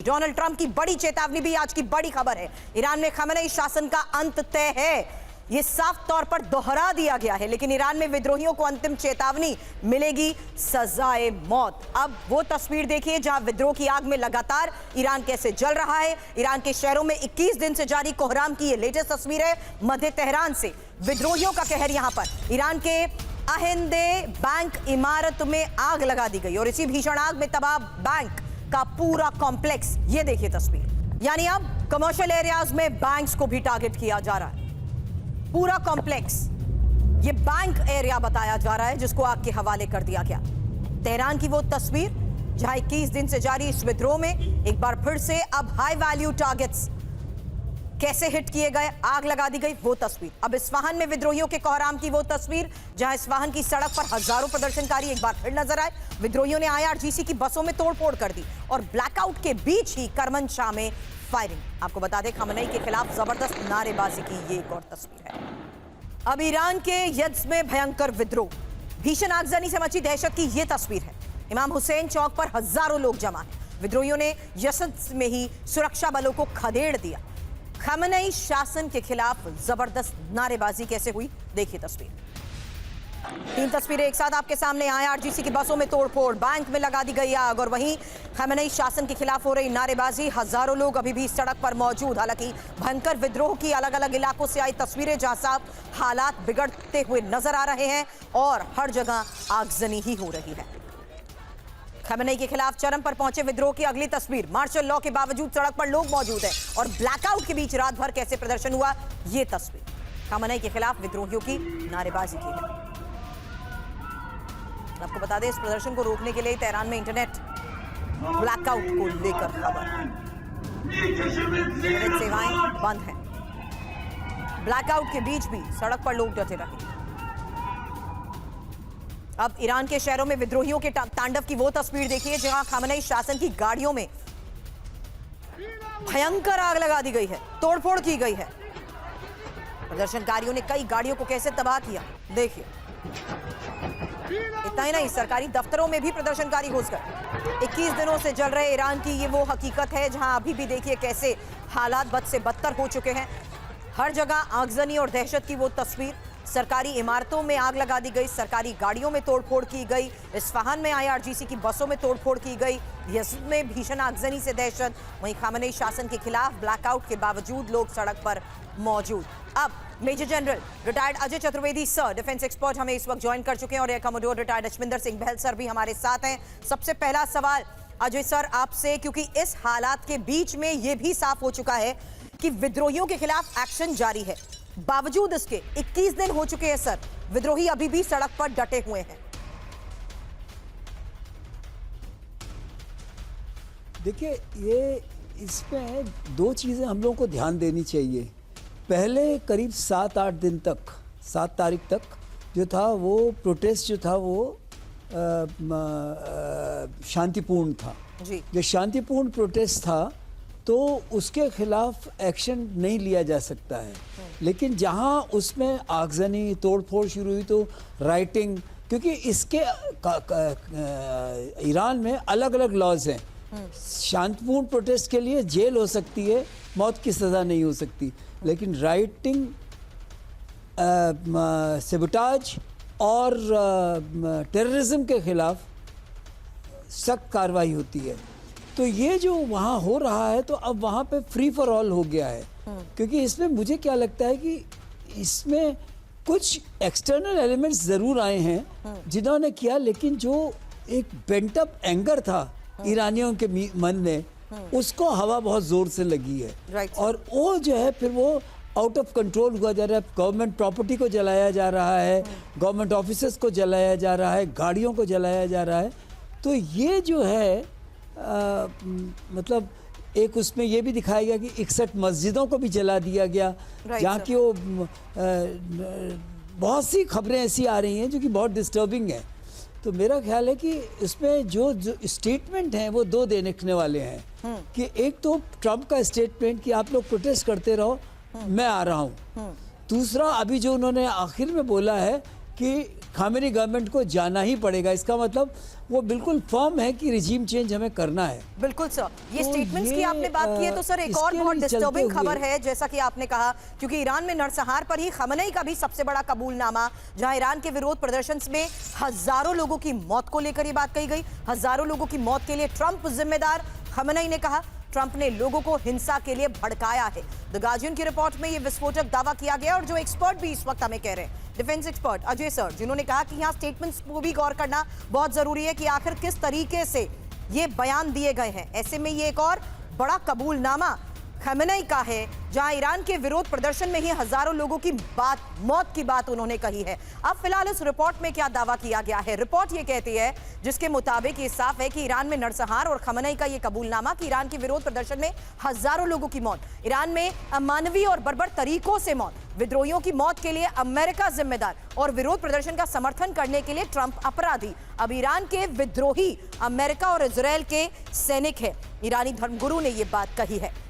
Donald Trump की बड़ी चेतावनी भी आज की बड़ी खबर है। ईरान में खमेनेई शासन का अंत तय है, यह साफ तौर पर दोहरा दिया गया है। लेकिन ईरान में विद्रोहियों को अंतिम चेतावनी मिलेगी, सजाए मौत। अब वो तस्वीर देखिए जहां विद्रोह की आग में लगातार ईरान कैसे जल रहा है। ईरान के शहरों में 21 दिन से जारी कोहराम की ये लेटेस्ट तस्वीर है मध्य तेहरान से। विद्रोहियों का कहर यहां पर। ईरान के अहिंदे बैंक इमारत में आग लगा दी गई और इसी भीषण आग में तबाह बैंक का पूरा कॉम्प्लेक्स। ये देखिए तस्वीर, यानी अब कमर्शियल एरियाज में बैंक्स को भी टारगेट किया जा रहा है। पूरा कॉम्प्लेक्स ये बैंक एरिया बताया जा रहा है जिसको आग के हवाले कर दिया गया। तेहरान की वो तस्वीर जहां 21 दिन से जारी इस विद्रोह में एक बार फिर से अब हाई वैल्यू टारगेट्स कैसे हिट किए गए, आग लगा दी गई, वो तस्वीर। अब इस्फहान में विद्रोहियों के कोहराम की वो तस्वीर जहां इस्फहान की सड़क पर हजारों प्रदर्शनकारी एक बार फिर नजर आए। विद्रोहियों ने IRGC की बसों में तोड़फोड़ कर दी और ब्लैकआउट के बीच ही करमनशाह में फायरिंग। आपको बता दें खमेनेई के खिलाफ जबरदस्त नारेबाजी की ये एक और तस्वीर है। अब ईरान के यज्द में भयंकर विद्रोह, भीषण आगजनी से मची दहशत की ये तस्वीर है। इमाम हुसैन चौक पर हजारों लोग जमा हैं। विद्रोहियों ने यज्द में ही सुरक्षा बलों को खदेड़ दिया। खमेनेई शासन के खिलाफ जबरदस्त नारेबाजी कैसे हुई, देखिए तस्वीर। 3 तस्वीरें एक साथ आपके सामने। IRGC की बसों में तोड़फोड़, बैंक में लगा दी गई आग और वहीं खमेनेई शासन के खिलाफ हो रही नारेबाजी। हजारों लोग अभी भी सड़क पर मौजूद। हालांकि भयंकर विद्रोह की अलग अलग इलाकों से आई तस्वीरें जहां साफ हालात बिगड़ते हुए नजर आ रहे हैं और हर जगह आगजनी ही हो रही है। खमेनेई के खिलाफ चरम पर पहुंचे विद्रोह की अगली तस्वीर। मार्शल लॉ के बावजूद सड़क पर लोग मौजूद हैं और ब्लैकआउट के बीच रात भर कैसे प्रदर्शन हुआ, ये तस्वीर। खमेनेई के खिलाफ विद्रोहियों की नारेबाजी की गई। आपको बता दें इस प्रदर्शन को रोकने के लिए तेहरान में इंटरनेट ब्लैकआउट को लेकर खबर, इंटरनेट सेवाएं बंद हैं। ब्लैकआउट के बीच भी सड़क पर लोग डटे रहे। अब ईरान के शहरों में विद्रोहियों के तांडव की वो तस्वीर देखिए जहां खमेनेई शासन की गाड़ियों में भयंकर आग लगा दी गई है, तोड़फोड़ की गई है। प्रदर्शनकारियों ने कई गाड़ियों को कैसे तबाह किया, देखिए। इतना ही नहीं, सरकारी दफ्तरों में भी प्रदर्शनकारी घुस गए। 21 दिनों से जल रहे ईरान की ये वो हकीकत है जहां अभी भी देखिए कैसे हालात बद से बदतर हो चुके हैं। हर जगह आगजनी और दहशत की वो तस्वीर। सरकारी इमारतों में आग लगा दी गई, सरकारी गाड़ियों में तोड़फोड़ की गई, इस्फहान में IRGC की बसों में तोड़फोड़ की गई, यज़्द में भीषण आगजनी से दहशत। वहीं खमेनेई शासन के खिलाफ ब्लैकआउट के बावजूद लोग सड़क पर मौजूद। अब major general retired Ajay Chaturvedi sir, defence expert, हमें इस वक्त ज्वाइन कर चुके हैं और air commodore retired Achminder Singh Bahal sir भी हमारे साथ हैं। सबसे पहला सवाल अजय सर आपसे, क्योंकि इस हालात के बीच में यह भी साफ हो चुका है कि विद्रोहियों के खिलाफ एक्शन जारी है, बावजूद इसके 21 दिन हो चुके हैं सर, विद्रोही अभी भी सड़क पर डटे हुए हैं। देखिए, ये इसमें 2 चीज़ें हम लोगों को ध्यान देनी चाहिए। पहले करीब 7-8 दिन तक, 7 तारीख तक जो था वो प्रोटेस्ट जो था वो शांतिपूर्ण था जी। जो शांतिपूर्ण प्रोटेस्ट था तो उसके खिलाफ एक्शन नहीं लिया जा सकता है। लेकिन जहां उसमें आगजनी तोड़फोड़ शुरू हुई तो राइटिंग, क्योंकि इसके ईरान में अलग अलग लॉज हैं। शांतिपूर्ण प्रोटेस्ट के लिए जेल हो सकती है, मौत की सज़ा नहीं हो सकती, लेकिन राइटिंग, सेबोटाज और टेररिज्म के खिलाफ सख्त कार्रवाई होती है। तो ये जो वहाँ हो रहा है तो अब वहाँ पे फ्री फॉर ऑल हो गया है। क्योंकि इसमें मुझे क्या लगता है कि इसमें कुछ एक्सटर्नल एलिमेंट्स ज़रूर आए हैं जिन्होंने किया, लेकिन जो एक बेंट अप एंगर था ईरानियों के मन में, उसको हवा बहुत ज़ोर से लगी है और वो जो है फिर वो आउट ऑफ कंट्रोल हुआ जा रहा है। गवर्नमेंट प्रॉपर्टी को जलाया जा रहा है, गवर्नमेंट ऑफिसेस को जलाया जा रहा है, गाड़ियों को जलाया जा रहा है। तो ये जो है मतलब एक उसमें ये भी दिखाया गया कि 61 मस्जिदों को भी जला दिया गया, जहाँ की वो बहुत सी खबरें ऐसी आ रही हैं जो कि बहुत डिस्टर्बिंग है। तो मेरा ख्याल है कि इसमें जो स्टेटमेंट हैं वो 2 देखने वाले हैं कि एक तो ट्रंप का स्टेटमेंट कि आप लोग प्रोटेस्ट करते रहो, मैं आ रहा हूँ। दूसरा अभी जो उन्होंने आखिर में बोला है कि खामेनी गवर्नमेंट को जाना ही पड़ेगा। इसका मतलब वो बिल्कुल फर्म है कि रिजीम चेंज हमें करना है। बिल्कुल सर, ये तो स्टेटमेंट्स की ये, आपने बात की है तो सर एक और इसके बहुत लिए चलते डिस्टर्बिंग हुए- खबर है, जैसा कि आपने कहा, क्योंकि ईरान में नरसंहार पर ही खमेनी का भी सबसे बड़ा कबूलनामा, जहां ईरान के विरोध प्रदर्शन में हजारों लोगों की मौत को लेकर ये बात कही गई। हजारों लोगों की मौत के लिए ट्रंप जिम्मेदार, खमेनी ने कहा। ट्रंप ने लोगों को हिंसा के लिए भड़काया है। द गार्जियन की रिपोर्ट में यह विस्फोटक दावा किया गया, और जो एक्सपर्ट भी इस वक्त हमें कह रहे हैं, डिफेंस एक्सपर्ट अजय सर, जिन्होंने कहा कि यहाँ स्टेटमेंट्स को भी गौर करना बहुत जरूरी है कि आखिर किस तरीके से ये बयान दिए गए हैं। ऐसे में ये एक और बड़ा कबूलनामा खमेनी का है, जहां ईरान के विरोध प्रदर्शन में ही हजारों लोगों की मौत की बात उन्होंने कही है। अब फिलहाल इस रिपोर्ट में क्या दावा किया गया है? रिपोर्ट ये कहती है, जिसके मुताबिक ये साफ है कि ईरान में नरसंहार और खमेनी का ये कबूलनामा कि ईरान के विरोध प्रदर्शन में हजारों लोगों की मौत, ईरान में अमानवीय और बर्बर तरीकों से मौत, विद्रोहियों की मौत के लिए अमेरिका जिम्मेदार और विरोध प्रदर्शन का समर्थन करने के लिए ट्रंप अपराधी। अब ईरान के विद्रोही अमेरिका और इजरायल के सैनिक है। ईरानी धर्मगुरु ने यह बात कही है।